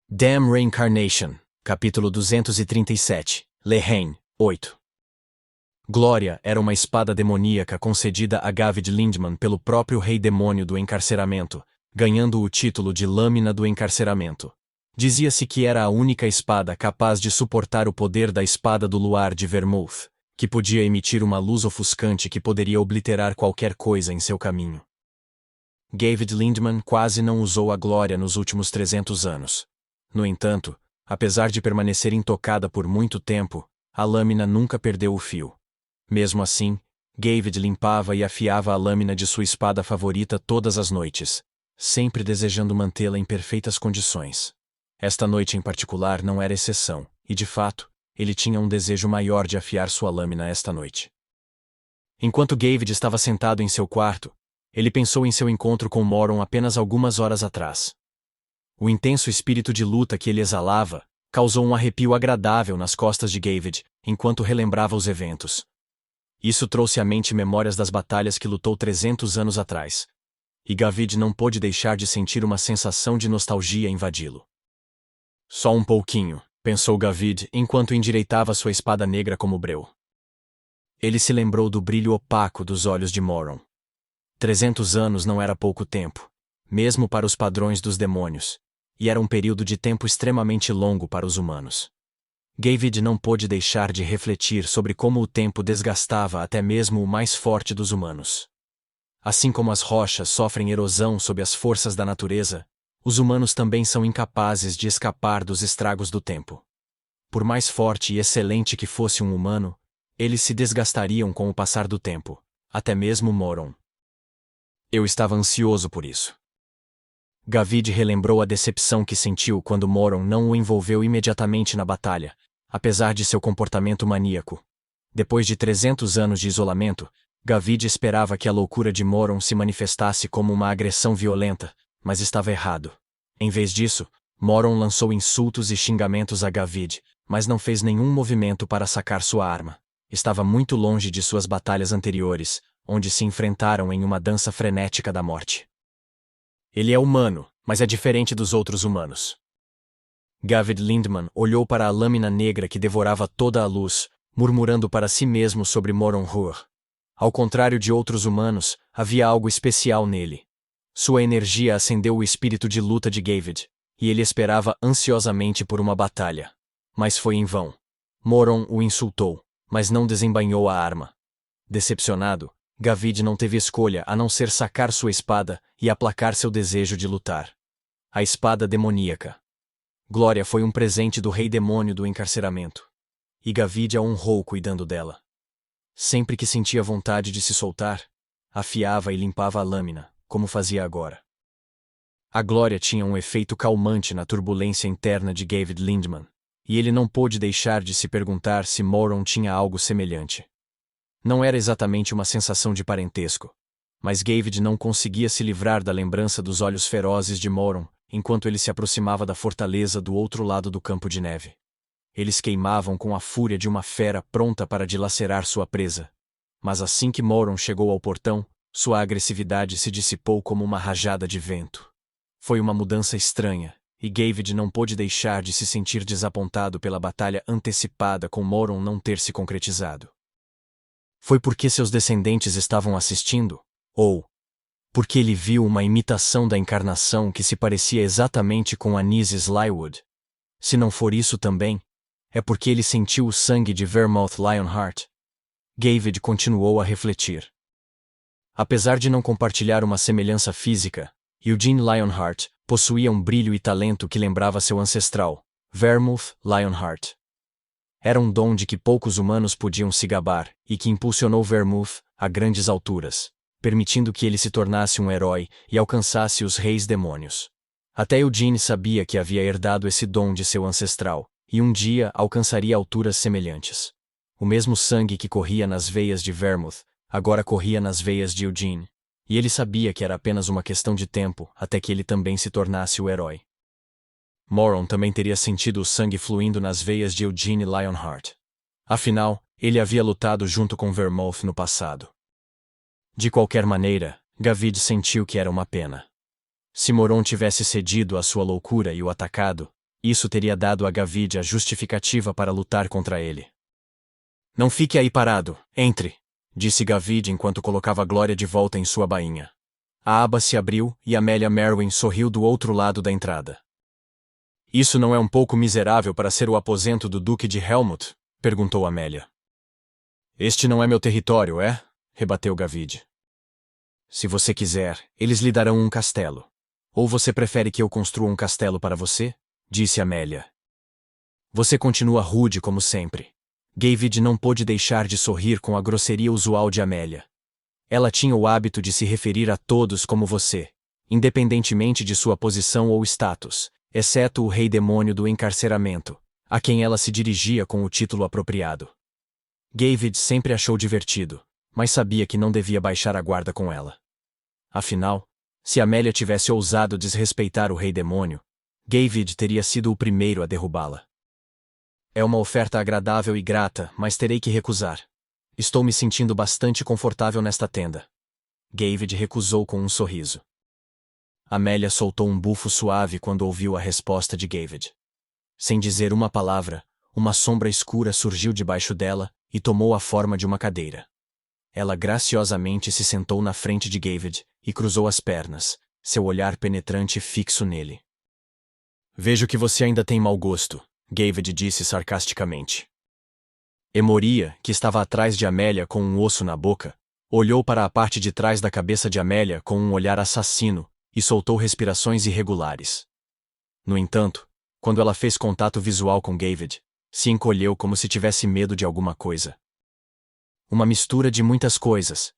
Damn Reincarnation, capítulo 237, Lehane, 8. Glória era uma espada demoníaca concedida a Gavid Lindman pelo próprio rei demônio do encarceramento, ganhando o título de Lâmina do Encarceramento. Dizia-se que era a única espada capaz de suportar o poder da espada do luar de Vermouth, que podia emitir uma luz ofuscante que poderia obliterar qualquer coisa em seu caminho. Gavid Lindman quase não usou a glória nos últimos 300 anos. No entanto, apesar de permanecer intocada por muito tempo, a lâmina nunca perdeu o fio. Mesmo assim, Gavid limpava e afiava a lâmina de sua espada favorita todas as noites, sempre desejando mantê-la em perfeitas condições. Esta noite em particular não era exceção, e de fato, ele tinha um desejo maior de afiar sua lâmina esta noite. Enquanto Gavid estava sentado em seu quarto, ele pensou em seu encontro com Moron apenas algumas horas atrás. O intenso espírito de luta que ele exalava causou um arrepio agradável nas costas de Gavid, enquanto relembrava os eventos. Isso trouxe à mente memórias das batalhas que lutou 300 anos atrás. E Gavid não pôde deixar de sentir uma sensação de nostalgia invadi-lo. Só um pouquinho, pensou Gavid enquanto endireitava sua espada negra como breu. Ele se lembrou do brilho opaco dos olhos de Moron. 300 anos não era pouco tempo, mesmo para os padrões dos demônios, e era um período de tempo extremamente longo para os humanos. Gavid não pôde deixar de refletir sobre como o tempo desgastava até mesmo o mais forte dos humanos. Assim como as rochas sofrem erosão sob as forças da natureza, os humanos também são incapazes de escapar dos estragos do tempo. Por mais forte e excelente que fosse um humano, eles se desgastariam com o passar do tempo, até mesmo Moron. Eu estava ansioso por isso. Gavid relembrou a decepção que sentiu quando Moron não o envolveu imediatamente na batalha, apesar de seu comportamento maníaco. Depois de 300 anos de isolamento, Gavid esperava que a loucura de Moron se manifestasse como uma agressão violenta, mas estava errado. Em vez disso, Moron lançou insultos e xingamentos a Gavid, mas não fez nenhum movimento para sacar sua arma. Estava muito longe de suas batalhas anteriores, onde se enfrentaram em uma dança frenética da morte. Ele é humano, mas é diferente dos outros humanos. Gavid Lindman olhou para a lâmina negra que devorava toda a luz, murmurando para si mesmo sobre Moron Hur. Ao contrário de outros humanos, havia algo especial nele. Sua energia acendeu o espírito de luta de Gavid, e ele esperava ansiosamente por uma batalha. Mas foi em vão. Moron o insultou, mas não desembainhou a arma. Decepcionado, Gavid não teve escolha a não ser sacar sua espada e aplacar seu desejo de lutar. A espada demoníaca. Glória foi um presente do rei demônio do encarceramento. E Gavid a honrou cuidando dela. Sempre que sentia vontade de se soltar, afiava e limpava a lâmina, como fazia agora. A glória tinha um efeito calmante na turbulência interna de Gavid Lindman, e ele não pôde deixar de se perguntar se Moron tinha algo semelhante. Não era exatamente uma sensação de parentesco, mas Gavid não conseguia se livrar da lembrança dos olhos ferozes de Moron enquanto ele se aproximava da fortaleza do outro lado do campo de neve. Eles queimavam com a fúria de uma fera pronta para dilacerar sua presa. Mas assim que Moron chegou ao portão, sua agressividade se dissipou como uma rajada de vento. Foi uma mudança estranha, e Gavid não pôde deixar de se sentir desapontado pela batalha antecipada com Moron não ter se concretizado. Foi porque seus descendentes estavam assistindo? Ou porque ele viu uma imitação da encarnação que se parecia exatamente com Anise Slywood? Se não for isso também, é porque ele sentiu o sangue de Vermouth Lionheart. Gavid continuou a refletir. Apesar de não compartilhar uma semelhança física, Eugene Lionheart possuía um brilho e talento que lembrava seu ancestral, Vermouth Lionheart. Era um dom de que poucos humanos podiam se gabar, e que impulsionou Vermouth a grandes alturas, permitindo que ele se tornasse um herói e alcançasse os reis demônios. Até Eugene sabia que havia herdado esse dom de seu ancestral, e um dia alcançaria alturas semelhantes. O mesmo sangue que corria nas veias de Vermouth, agora corria nas veias de Eugene, e ele sabia que era apenas uma questão de tempo até que ele também se tornasse o herói. Moron também teria sentido o sangue fluindo nas veias de Eugene Lionheart. Afinal, ele havia lutado junto com Vermouth no passado. De qualquer maneira, Gavid sentiu que era uma pena. Se Moron tivesse cedido à sua loucura e o atacado, Isso teria dado a Gavid a justificativa para lutar contra ele. Não fique aí parado, entre, disse Gavid enquanto colocava Glória de volta em sua bainha. A aba se abriu e Amelia Merwin sorriu do outro lado da entrada. Isso não é um pouco miserável para ser o aposento do Duque de Helmut? Perguntou Amelia. Este não é meu território, é? Rebateu Gavid. Se você quiser, eles lhe darão um castelo. Ou você prefere que eu construa um castelo para você? Disse Amelia. Você continua rude como sempre. Gavid não pôde deixar de sorrir com a grosseria usual de Amelia. Ela tinha o hábito de se referir a todos como você, independentemente de sua posição ou status, exceto o rei demônio do encarceramento, a quem ela se dirigia com o título apropriado. Gavid sempre achou divertido, mas sabia que não devia baixar a guarda com ela. Afinal, se Amelia tivesse ousado desrespeitar o rei demônio, Gavid teria sido o primeiro a derrubá-la. É uma oferta agradável e grata, mas terei que recusar. Estou me sentindo bastante confortável nesta tenda. Gavid recusou com um sorriso. Amelia soltou um bufo suave quando ouviu a resposta de Gavid. Sem dizer uma palavra, uma sombra escura surgiu debaixo dela e tomou a forma de uma cadeira. Ela graciosamente se sentou na frente de Gavid e cruzou as pernas, seu olhar penetrante fixo nele. Vejo que você ainda tem mau gosto, Gavid disse sarcasticamente. Emoria, que estava atrás de Amelia com um osso na boca, olhou para a parte de trás da cabeça de Amelia com um olhar assassino e soltou respirações irregulares. No entanto, quando ela fez contato visual com Gavid, se encolheu como se tivesse medo de alguma coisa. Uma mistura de muitas coisas.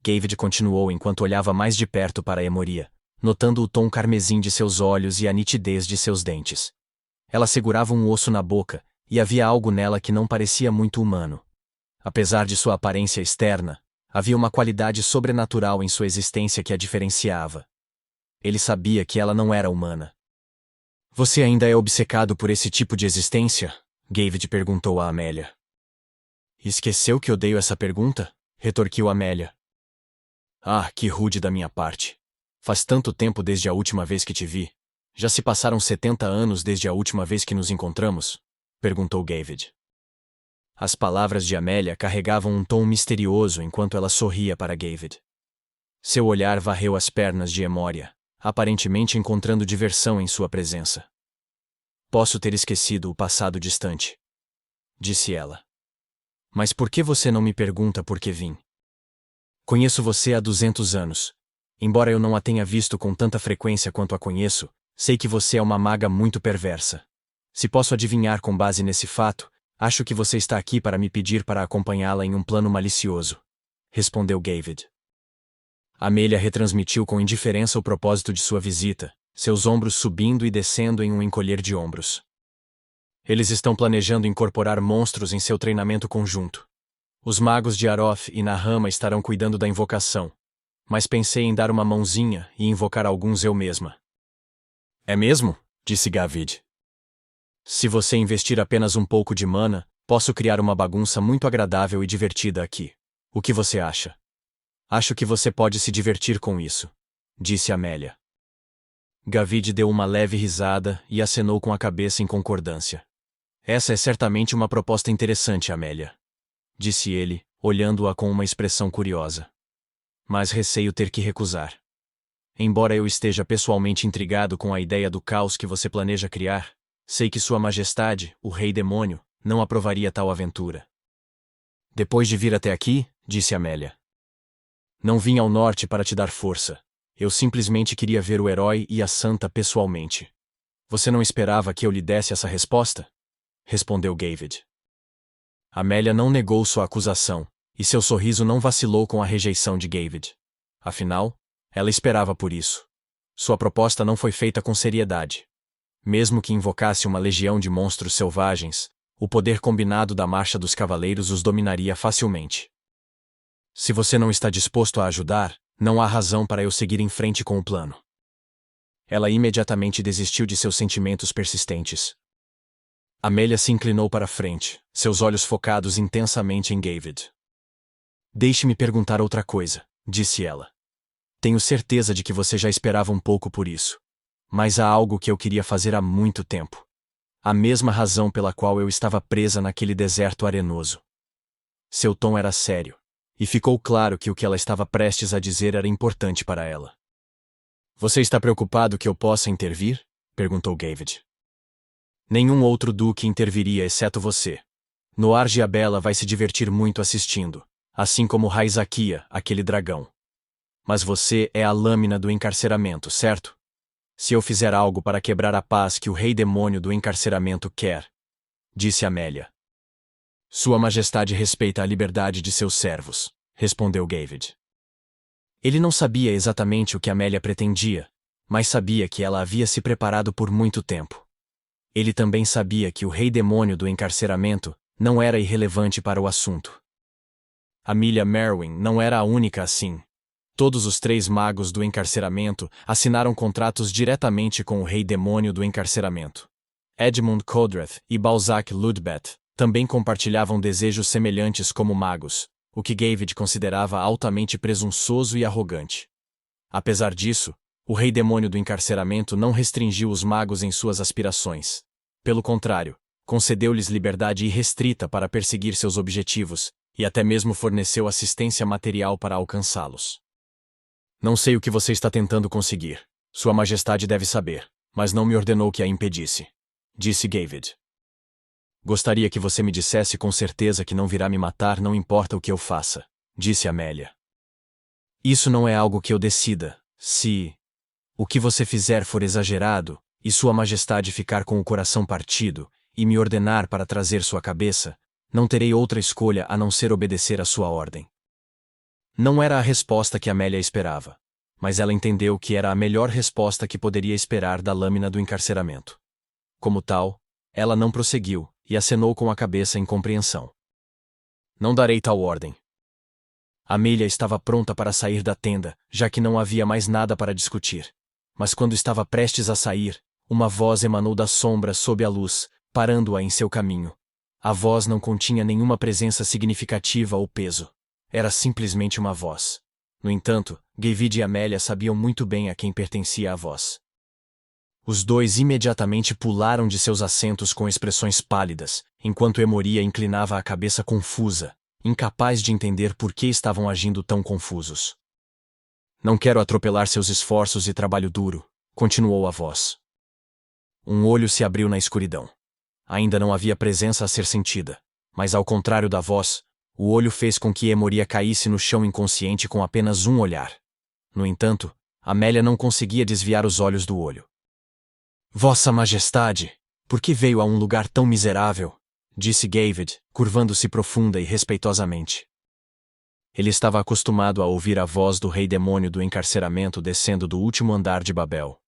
Gavid continuou enquanto olhava mais de perto para Emoria, notando o tom carmesim de seus olhos e a nitidez de seus dentes. Ela segurava um osso na boca, e havia algo nela que não parecia muito humano. Apesar de sua aparência externa, havia uma qualidade sobrenatural em sua existência que a diferenciava. Ele sabia que ela não era humana. Você ainda é obcecado por esse tipo de existência? Gavid perguntou a Amelia. Esqueceu que odeio essa pergunta? Retorquiu Amelia. Ah, que rude da minha parte. Faz tanto tempo desde a última vez que te vi. Já se passaram 70 anos desde a última vez que nos encontramos? Perguntou Gavid. As palavras de Amelia carregavam um tom misterioso enquanto ela sorria para Gavid. Seu olhar varreu as pernas de Emoria, aparentemente encontrando diversão em sua presença. Posso ter esquecido o passado distante, disse ela. Mas por que você não me pergunta por que vim? Conheço você há 200 anos. Embora eu não a tenha visto com tanta frequência quanto a conheço, sei que você é uma maga muito perversa. Se posso adivinhar com base nesse fato, acho que você está aqui para me pedir para acompanhá-la em um plano malicioso, respondeu Gavid. Amelia retransmitiu com indiferença o propósito de sua visita, seus ombros subindo e descendo em um encolher de ombros. Eles estão planejando incorporar monstros em seu treinamento conjunto. Os magos de Aroth e Nahama estarão cuidando da invocação, mas pensei em dar uma mãozinha e invocar alguns eu mesma. É mesmo? Disse Gavid. Se você investir apenas um pouco de mana, posso criar uma bagunça muito agradável e divertida aqui. O que você acha? Acho que você pode se divertir com isso, disse Amelia. Gavid deu uma leve risada e acenou com a cabeça em concordância. Essa é certamente uma proposta interessante, Amelia, disse ele, olhando-a com uma expressão curiosa. Mas receio ter que recusar. Embora eu esteja pessoalmente intrigado com a ideia do caos que você planeja criar, sei que Sua Majestade, o Rei Demônio, não aprovaria tal aventura. Depois de vir até aqui, disse Amelia. Não vim ao norte para te dar força. Eu simplesmente queria ver o herói e a santa pessoalmente. Você não esperava que eu lhe desse essa resposta? Respondeu Gavid. Amelia não negou sua acusação, e seu sorriso não vacilou com a rejeição de Gavid. Afinal, ela esperava por isso. Sua proposta não foi feita com seriedade. Mesmo que invocasse uma legião de monstros selvagens, o poder combinado da Marcha dos Cavaleiros os dominaria facilmente. Se você não está disposto a ajudar, não há razão para eu seguir em frente com o plano. Ela imediatamente desistiu de seus sentimentos persistentes. Amelia se inclinou para frente, seus olhos focados intensamente em Gavid. Deixe-me perguntar outra coisa, disse ela. Tenho certeza de que você já esperava um pouco por isso. Mas há algo que eu queria fazer há muito tempo. A mesma razão pela qual eu estava presa naquele deserto arenoso. Seu tom era sério, e ficou claro que o que ela estava prestes a dizer era importante para ela. Você está preocupado que eu possa intervir? Perguntou Gavid. Nenhum outro duque interviria exceto você. Noarge Bela vai se divertir muito assistindo, assim como Raizakia, aquele dragão. Mas você é a lâmina do encarceramento, certo? Se eu fizer algo para quebrar a paz que o rei demônio do encarceramento quer, disse Amélia. Sua Majestade respeita a liberdade de seus servos, respondeu Gavid. Ele não sabia exatamente o que Amélia pretendia, mas sabia que ela havia se preparado por muito tempo. Ele também sabia que o rei demônio do encarceramento não era irrelevante para o assunto. Amelia Merwin não era a única assim. Todos os 3 magos do encarceramento assinaram contratos diretamente com o rei demônio do encarceramento. Edmund Codrath e Balzac Ludbeth também compartilhavam desejos semelhantes como magos, o que Gavid considerava altamente presunçoso e arrogante. Apesar disso, o rei demônio do encarceramento não restringiu os magos em suas aspirações. Pelo contrário, concedeu-lhes liberdade irrestrita para perseguir seus objetivos, e até mesmo forneceu assistência material para alcançá-los. Não sei o que você está tentando conseguir. Sua Majestade deve saber, mas não me ordenou que a impedisse, disse Gavid. Gostaria que você me dissesse com certeza que não virá me matar, não importa o que eu faça, disse Amélia. Isso não é algo que eu decida. Se o que você fizer for exagerado, e Sua Majestade ficar com o coração partido, e me ordenar para trazer sua cabeça, não terei outra escolha a não ser obedecer à sua ordem. Não era a resposta que Amélia esperava, mas ela entendeu que era a melhor resposta que poderia esperar da lâmina do encarceramento. Como tal, ela não prosseguiu, e acenou com a cabeça em compreensão. Não darei tal ordem. Amélia estava pronta para sair da tenda, já que não havia mais nada para discutir. Mas quando estava prestes a sair, uma voz emanou da sombra sob a luz, parando-a em seu caminho. A voz não continha nenhuma presença significativa ou peso. Era simplesmente uma voz. No entanto, Gavid e Amélia sabiam muito bem a quem pertencia a voz. Os 2 imediatamente pularam de seus assentos com expressões pálidas, enquanto Emoria inclinava a cabeça confusa, incapaz de entender por que estavam agindo tão confusos. Não quero atropelar seus esforços e trabalho duro, continuou a voz. Um olho se abriu na escuridão. Ainda não havia presença a ser sentida, mas ao contrário da voz, o olho fez com que Emoria caísse no chão inconsciente com apenas um olhar. No entanto, Amélia não conseguia desviar os olhos do olho. Vossa Majestade, por que veio a um lugar tão miserável? Disse Gavid, curvando-se profunda e respeitosamente. Ele estava acostumado a ouvir a voz do rei demônio do encarceramento descendo do último andar de Babel.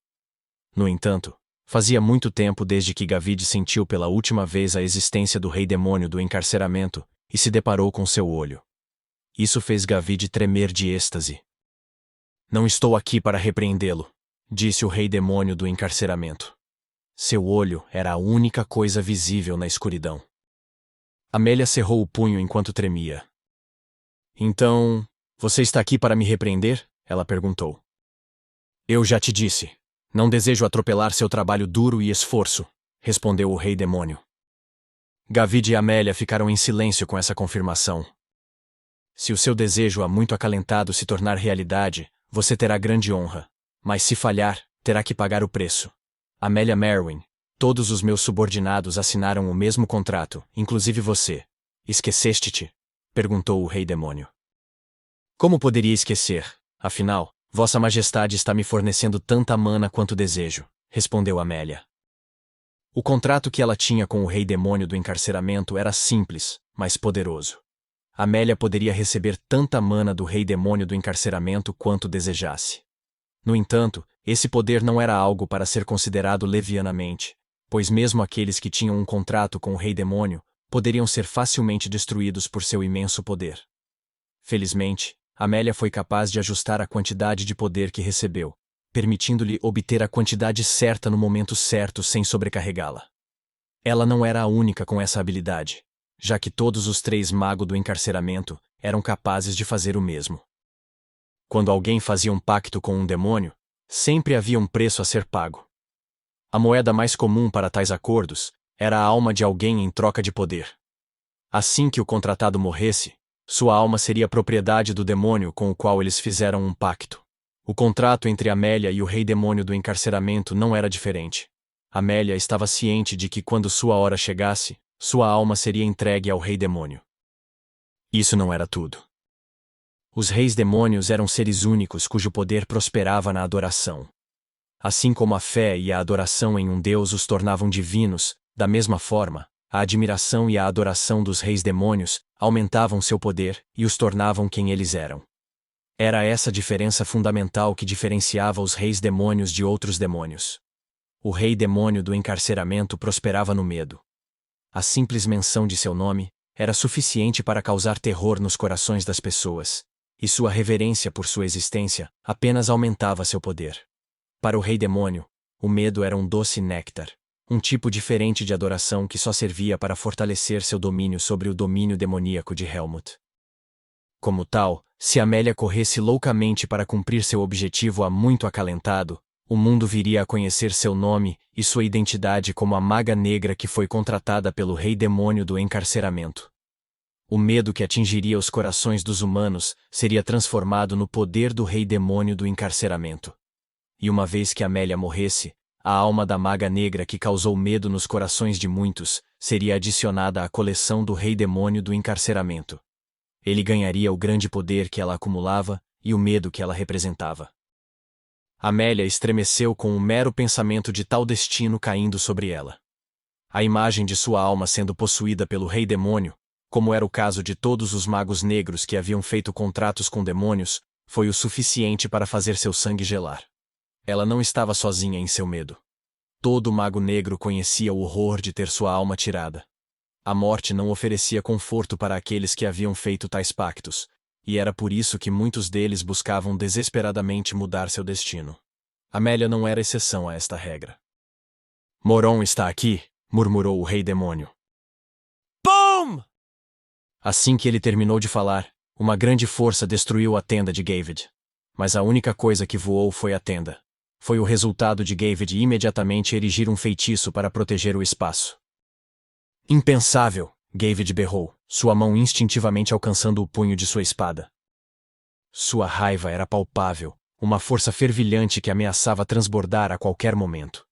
No entanto, fazia muito tempo desde que Gavid sentiu pela última vez a existência do rei demônio do encarceramento, e se deparou com seu olho. Isso fez Gavid tremer de êxtase. Não estou aqui para repreendê-lo, disse o rei demônio do encarceramento. Seu olho era a única coisa visível na escuridão. Amélia cerrou o punho enquanto tremia. Então, você está aqui para me repreender? Ela perguntou. Eu já te disse. Não desejo atropelar seu trabalho duro e esforço, respondeu o rei demônio. Gavid e Amélia ficaram em silêncio com essa confirmação. Se o seu desejo há muito acalentado se tornar realidade, você terá grande honra. Mas se falhar, terá que pagar o preço. Amélia Merwin, todos os meus subordinados assinaram o mesmo contrato, inclusive você. Esqueceste-te? Perguntou o rei demônio. Como poderia esquecer? Afinal, Vossa Majestade está me fornecendo tanta mana quanto desejo, respondeu Amélia. O contrato que ela tinha com o rei demônio do encarceramento era simples, mas poderoso. Amélia poderia receber tanta mana do rei demônio do encarceramento quanto desejasse. No entanto, esse poder não era algo para ser considerado levianamente, pois mesmo aqueles que tinham um contrato com o rei demônio poderiam ser facilmente destruídos por seu imenso poder. Felizmente, Amélia foi capaz de ajustar a quantidade de poder que recebeu, permitindo-lhe obter a quantidade certa no momento certo sem sobrecarregá-la. Ela não era a única com essa habilidade, já que todos os 3 magos do encarceramento eram capazes de fazer o mesmo. Quando alguém fazia um pacto com um demônio, sempre havia um preço a ser pago. A moeda mais comum para tais acordos Era a alma de alguém em troca de poder. Assim que o contratado morresse, sua alma seria propriedade do demônio com o qual eles fizeram um pacto. O contrato entre Amélia e o rei demônio do encarceramento não era diferente. Amélia estava ciente de que quando sua hora chegasse, sua alma seria entregue ao rei demônio. Isso não era tudo. Os reis demônios eram seres únicos cujo poder prosperava na adoração. Assim como a fé e a adoração em um Deus os tornavam divinos, da mesma forma, a admiração e a adoração dos reis demônios aumentavam seu poder e os tornavam quem eles eram. Era essa diferença fundamental que diferenciava os reis demônios de outros demônios. O rei demônio do encarceramento prosperava no medo. A simples menção de seu nome era suficiente para causar terror nos corações das pessoas, e sua reverência por sua existência apenas aumentava seu poder. Para o rei demônio, o medo era um doce néctar, um tipo diferente de adoração que só servia para fortalecer seu domínio sobre o domínio demoníaco de Helmut. Como tal, se Amélia corresse loucamente para cumprir seu objetivo há muito acalentado, o mundo viria a conhecer seu nome e sua identidade como a maga negra que foi contratada pelo rei demônio do encarceramento. O medo que atingiria os corações dos humanos seria transformado no poder do rei demônio do encarceramento. E uma vez que Amélia morresse, a alma da maga negra que causou medo nos corações de muitos seria adicionada à coleção do rei demônio do encarceramento. Ele ganharia o grande poder que ela acumulava e o medo que ela representava. Amélia estremeceu com o mero pensamento de tal destino caindo sobre ela. A imagem de sua alma sendo possuída pelo rei demônio, como era o caso de todos os magos negros que haviam feito contratos com demônios, foi o suficiente para fazer seu sangue gelar. Ela não estava sozinha em seu medo. Todo mago negro conhecia o horror de ter sua alma tirada. A morte não oferecia conforto para aqueles que haviam feito tais pactos, e era por isso que muitos deles buscavam desesperadamente mudar seu destino. Amélia não era exceção a esta regra. "Moron está aqui", murmurou o rei demônio. BOOM! Assim que ele terminou de falar, uma grande força destruiu a tenda de Gavid. Mas a única coisa que voou foi a tenda. Foi o resultado de Gavid imediatamente erigir um feitiço para proteger o espaço. "Impensável!" Gavid berrou, sua mão instintivamente alcançando o punho de sua espada. Sua raiva era palpável, uma força fervilhante que ameaçava transbordar a qualquer momento.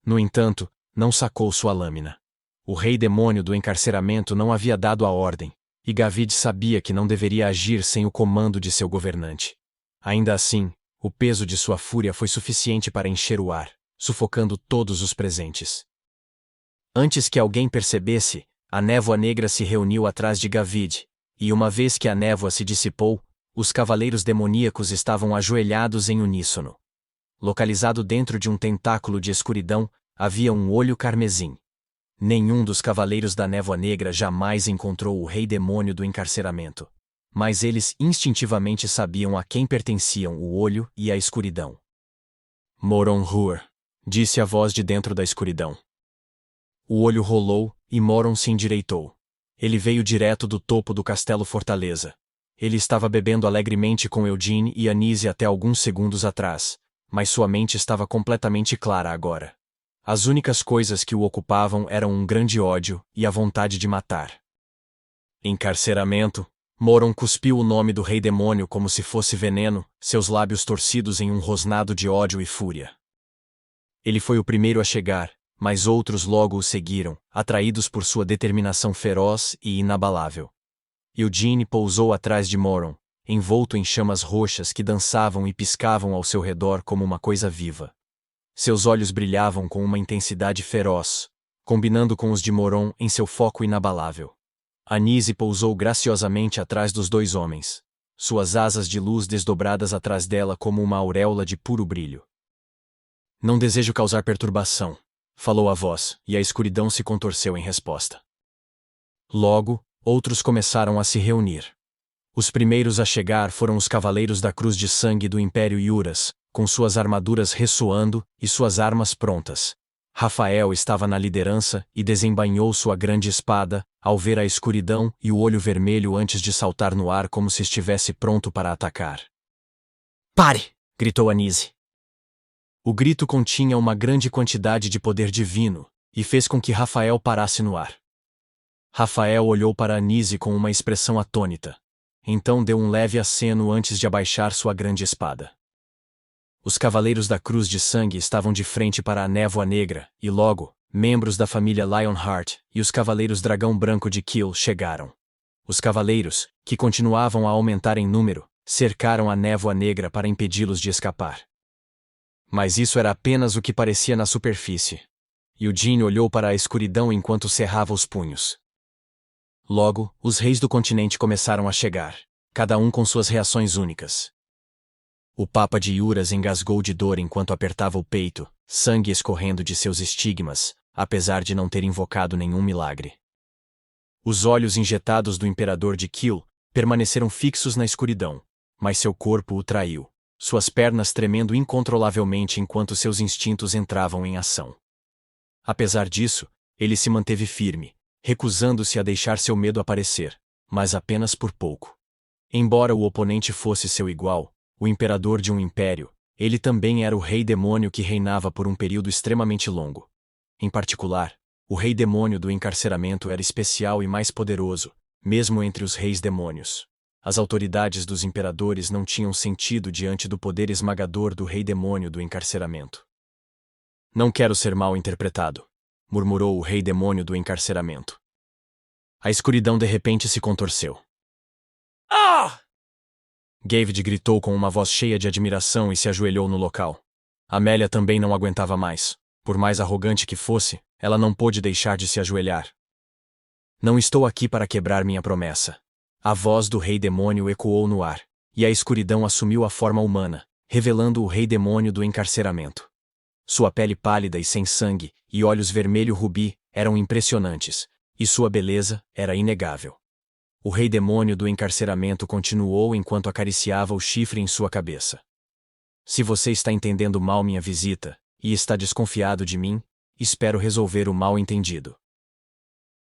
No entanto, não sacou sua lâmina. O rei demônio do encarceramento não havia dado a ordem, e Gavid sabia que não deveria agir sem o comando de seu governante. Ainda assim, o peso de sua fúria foi suficiente para encher o ar, sufocando todos os presentes. Antes que alguém percebesse, a névoa negra se reuniu atrás de Gavid, e uma vez que a névoa se dissipou, os cavaleiros demoníacos estavam ajoelhados em uníssono. Localizado dentro de um tentáculo de escuridão, havia um olho carmesim. Nenhum dos cavaleiros da névoa negra jamais encontrou o rei demônio do encarceramento. Mas eles instintivamente sabiam a quem pertenciam o olho e a escuridão. "Moron Hur", disse a voz de dentro da escuridão. O olho rolou, e Moron se endireitou. Ele veio direto do topo do castelo Fortaleza. Ele estava bebendo alegremente com Eugene e Anise até alguns segundos atrás, mas sua mente estava completamente clara agora. As únicas coisas que o ocupavam eram um grande ódio e a vontade de matar. "Encarceramento", Moron cuspiu o nome do rei demônio como se fosse veneno, seus lábios torcidos em um rosnado de ódio e fúria. Ele foi o primeiro a chegar, mas outros logo o seguiram, atraídos por sua determinação feroz e inabalável. Eugene pousou atrás de Moron, envolto em chamas roxas que dançavam e piscavam ao seu redor como uma coisa viva. Seus olhos brilhavam com uma intensidade feroz, combinando com os de Moron em seu foco inabalável. Anise pousou graciosamente atrás dos dois homens, suas asas de luz desdobradas atrás dela como uma auréola de puro brilho. "Não desejo causar perturbação", falou a voz, e a escuridão se contorceu em resposta. Logo, outros começaram a se reunir. Os primeiros a chegar foram os Cavaleiros da Cruz de Sangue do Império Yuras, com suas armaduras ressoando e suas armas prontas. Rafael estava na liderança e desembainhou sua grande espada, ao ver a escuridão e o olho vermelho antes de saltar no ar como se estivesse pronto para atacar. "Pare!" gritou Anise. O grito continha uma grande quantidade de poder divino, e fez com que Rafael parasse no ar. Rafael olhou para Anise com uma expressão atônita. Então deu um leve aceno antes de abaixar sua grande espada. Os Cavaleiros da Cruz de Sangue estavam de frente para a névoa negra, e logo, membros da família Lionheart e os Cavaleiros Dragão Branco de Kill chegaram. Os cavaleiros, que continuavam a aumentar em número, cercaram a névoa negra para impedi-los de escapar. Mas isso era apenas o que parecia na superfície. Eugene olhou para a escuridão enquanto cerrava os punhos. Logo, os reis do continente começaram a chegar, cada um com suas reações únicas. O Papa de Iuras engasgou de dor enquanto apertava o peito, sangue escorrendo de seus estigmas, apesar de não ter invocado nenhum milagre. Os olhos injetados do Imperador de Kill permaneceram fixos na escuridão, mas seu corpo o traiu, suas pernas tremendo incontrolavelmente enquanto seus instintos entravam em ação. Apesar disso, ele se manteve firme, recusando-se a deixar seu medo aparecer, mas apenas por pouco. Embora o oponente fosse seu igual, o imperador de um império, ele também era o rei demônio que reinava por um período extremamente longo. Em particular, o rei demônio do encarceramento era especial e mais poderoso, mesmo entre os reis demônios. As autoridades dos imperadores não tinham sentido diante do poder esmagador do rei demônio do encarceramento. Não quero ser mal interpretado, murmurou o rei demônio do encarceramento. A escuridão de repente se contorceu. Ah! Gavid gritou com uma voz cheia de admiração e se ajoelhou no local. Amélia também não aguentava mais. Por mais arrogante que fosse, ela não pôde deixar de se ajoelhar. Não estou aqui para quebrar minha promessa. A voz do rei demônio ecoou no ar, e a escuridão assumiu a forma humana, revelando o rei demônio do encarceramento. Sua pele pálida e sem sangue, e olhos vermelho-rubi, eram impressionantes, e sua beleza era inegável. O rei demônio do encarceramento continuou enquanto acariciava o chifre em sua cabeça. Se você está entendendo mal minha visita, e está desconfiado de mim, espero resolver o mal-entendido.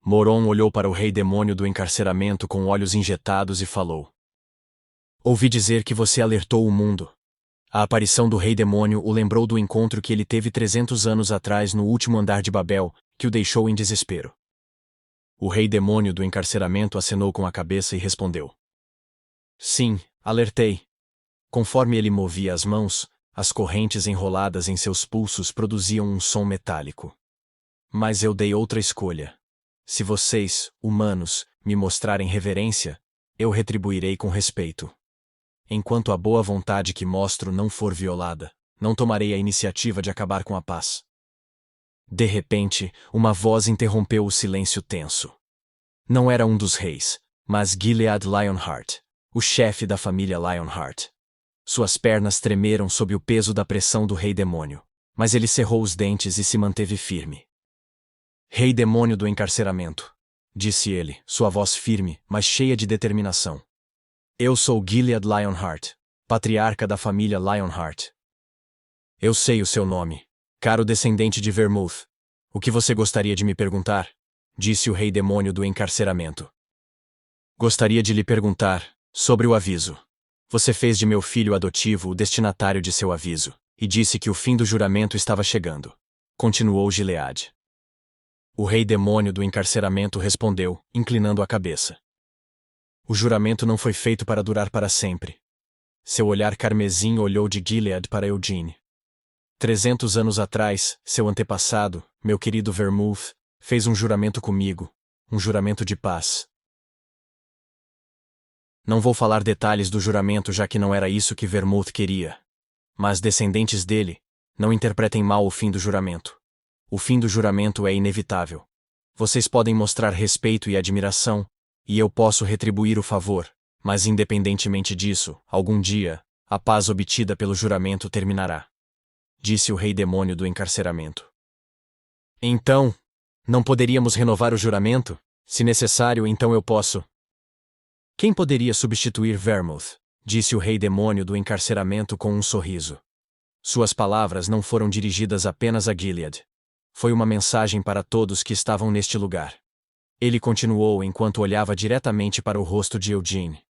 Moron olhou para o rei demônio do encarceramento com olhos injetados e falou. Ouvi dizer que você alertou o mundo. A aparição do rei demônio o lembrou do encontro que ele teve 300 anos atrás no último andar de Babel, que o deixou em desespero. O rei demônio do encarceramento acenou com a cabeça e respondeu. Sim, alertei. Conforme ele movia as mãos, as correntes enroladas em seus pulsos produziam um som metálico. Mas eu dei outra escolha. Se vocês, humanos, me mostrarem reverência, eu retribuirei com respeito. Enquanto a boa vontade que mostro não for violada, não tomarei a iniciativa de acabar com a paz. De repente, uma voz interrompeu o silêncio tenso. Não era um dos reis, mas Gilead Lionheart, o chefe da família Lionheart. Suas pernas tremeram sob o peso da pressão do rei demônio, mas ele cerrou os dentes e se manteve firme. Rei demônio do encarceramento, disse ele, sua voz firme, mas cheia de determinação. Eu sou Gilead Lionheart, patriarca da família Lionheart. Eu sei o seu nome, caro descendente de Vermouth. O que você gostaria de me perguntar? Disse o rei demônio do encarceramento. Gostaria de lhe perguntar sobre o aviso. Você fez de meu filho adotivo o destinatário de seu aviso, e disse que o fim do juramento estava chegando. Continuou Gilead. O rei demônio do encarceramento respondeu, inclinando a cabeça. O juramento não foi feito para durar para sempre. Seu olhar carmesim olhou de Gilead para Eugene. 300 anos atrás, seu antepassado, meu querido Vermouth, fez um juramento comigo, um juramento de paz. Não vou falar detalhes do juramento já que não era isso que Vermouth queria. Mas descendentes dele, não interpretem mal o fim do juramento. O fim do juramento é inevitável. Vocês podem mostrar respeito e admiração, e eu posso retribuir o favor, mas independentemente disso, algum dia, a paz obtida pelo juramento terminará. Disse o rei demônio do encarceramento. Então, não poderíamos renovar o juramento? Se necessário, então eu posso. Quem poderia substituir Vermouth? Disse o rei demônio do encarceramento com um sorriso. Suas palavras não foram dirigidas apenas a Gilead. Foi uma mensagem para todos que estavam neste lugar. Ele continuou enquanto olhava diretamente para o rosto de Eugene.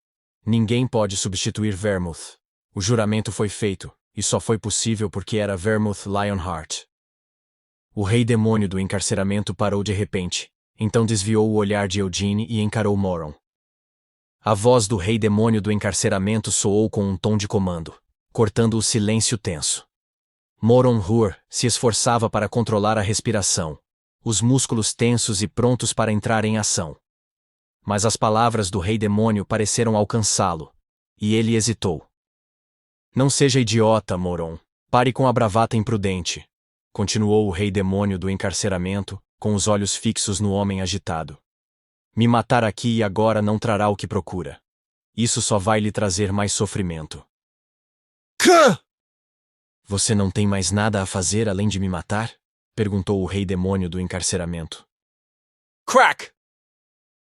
Ninguém pode substituir Vermouth. O juramento foi feito, e só foi possível porque era Vermouth Lionheart. O rei demônio do encarceramento parou de repente, então desviou o olhar de Eugene e encarou Moron. A voz do rei demônio do encarceramento soou com um tom de comando, cortando o silêncio tenso. Moron Hur se esforçava para controlar a respiração, os músculos tensos e prontos para entrar em ação. Mas as palavras do rei demônio pareceram alcançá-lo, e ele hesitou. Não seja idiota, Moron. Pare com a bravata imprudente, continuou o rei demônio do encarceramento, com os olhos fixos no homem agitado. Me matar aqui e agora não trará o que procura. Isso só vai lhe trazer mais sofrimento. Kã! Você não tem mais nada a fazer além de me matar? Perguntou o rei demônio do encarceramento. Crack!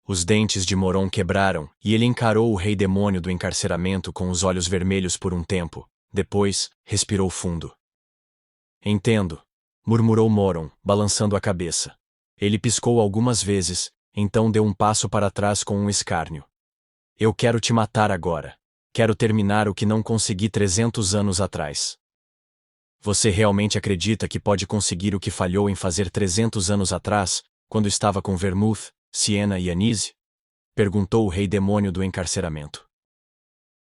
Os dentes de Moron quebraram, e ele encarou o rei demônio do encarceramento com os olhos vermelhos por um tempo. Depois, respirou fundo. Entendo, murmurou Moron, balançando a cabeça. Ele piscou algumas vezes, então deu um passo para trás com um escárnio. Eu quero te matar agora. Quero terminar o que não consegui 300 anos atrás. Você realmente acredita que pode conseguir o que falhou em fazer 300 anos atrás, quando estava com Vermouth, Siena e Anise? Perguntou o rei demônio do encarceramento.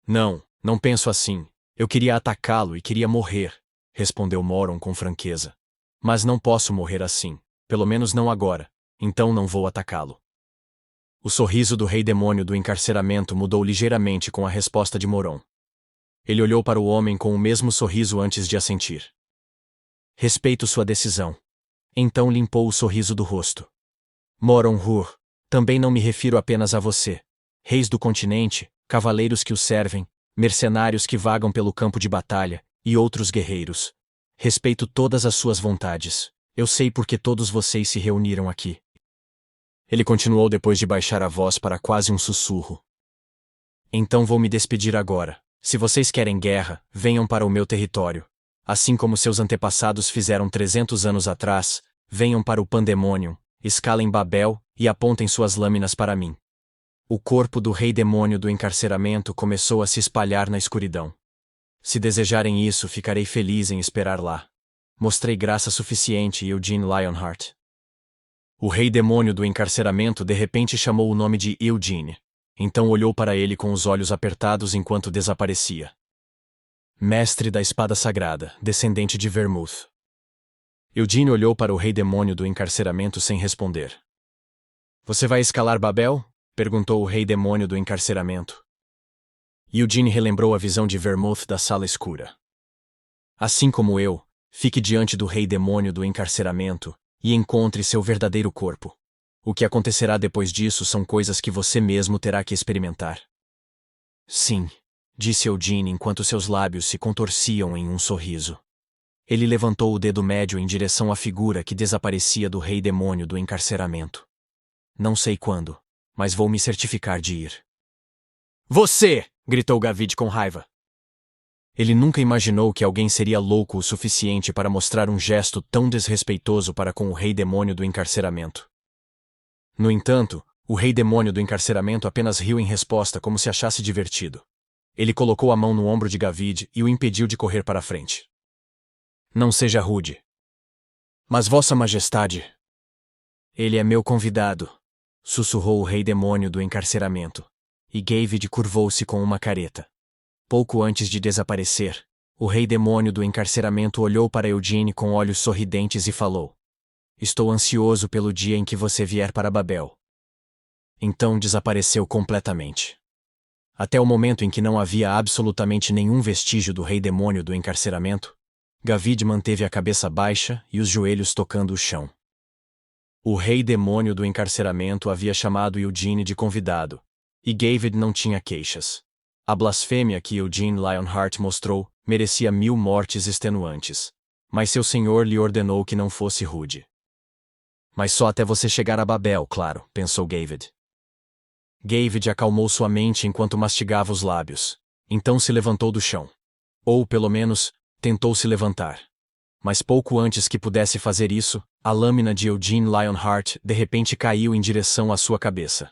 Não penso assim. Eu queria atacá-lo e queria morrer, respondeu Moron com franqueza. Mas não posso morrer assim, pelo menos não agora, então não vou atacá-lo. O sorriso do rei demônio do encarceramento mudou ligeiramente com a resposta de Moron. Ele olhou para o homem com o mesmo sorriso antes de assentir. Respeito sua decisão. Então limpou o sorriso do rosto. Moron Hur, também não me refiro apenas a você. Reis do continente, cavaleiros que o servem, mercenários que vagam pelo campo de batalha, e outros guerreiros. Respeito todas as suas vontades. Eu sei por que todos vocês se reuniram aqui. Ele continuou depois de baixar a voz para quase um sussurro. Então vou me despedir agora. Se vocês querem guerra, venham para o meu território. Assim como seus antepassados fizeram 300 anos atrás, venham para o Pandemonium, escalem Babel e apontem suas lâminas para mim. O corpo do rei demônio do encarceramento começou a se espalhar na escuridão. Se desejarem isso, ficarei feliz em esperar lá. Mostrei graça suficiente, Eugene Lionheart. O rei demônio do encarceramento de repente chamou o nome de Eugene. Então olhou para ele com os olhos apertados enquanto desaparecia. Mestre da espada sagrada, descendente de Vermouth. Eugene olhou para o rei demônio do encarceramento sem responder. Você vai escalar Babel? Perguntou o rei demônio do encarceramento. Eugene relembrou a visão de Vermouth da sala escura. Assim como eu, fique diante do rei demônio do encarceramento e encontre seu verdadeiro corpo. O que acontecerá depois disso são coisas que você mesmo terá que experimentar. Sim, disse Eugene enquanto seus lábios se contorciam em um sorriso. Ele levantou o dedo médio em direção à figura que desaparecia do rei demônio do encarceramento. Não sei quando, mas vou me certificar de ir. Você! Gritou Gavid com raiva. Ele nunca imaginou que alguém seria louco o suficiente para mostrar um gesto tão desrespeitoso para com o rei demônio do encarceramento. No entanto, o rei demônio do encarceramento apenas riu em resposta como se achasse divertido. Ele colocou a mão no ombro de Gavid e o impediu de correr para a frente. Não seja rude. Mas Vossa Majestade... Ele é meu convidado, sussurrou o rei demônio do encarceramento, e Gavid curvou-se com uma careta. Pouco antes de desaparecer, o rei demônio do encarceramento olhou para Eugene com olhos sorridentes e falou: Estou ansioso pelo dia em que você vier para Babel. Então desapareceu completamente. Até o momento em que não havia absolutamente nenhum vestígio do rei demônio do encarceramento, Gavid manteve a cabeça baixa e os joelhos tocando o chão. O rei demônio do encarceramento havia chamado Eugene de convidado, e Gavid não tinha queixas. A blasfêmia que Eugene Lionheart mostrou merecia 1000 mortes extenuantes, mas seu senhor lhe ordenou que não fosse rude. Mas só até você chegar a Babel, claro, pensou Gavid. Gavid acalmou sua mente enquanto mastigava os lábios, então se levantou do chão. Ou, pelo menos, tentou se levantar. Mas pouco antes que pudesse fazer isso, a lâmina de Eugene Lionheart de repente caiu em direção à sua cabeça.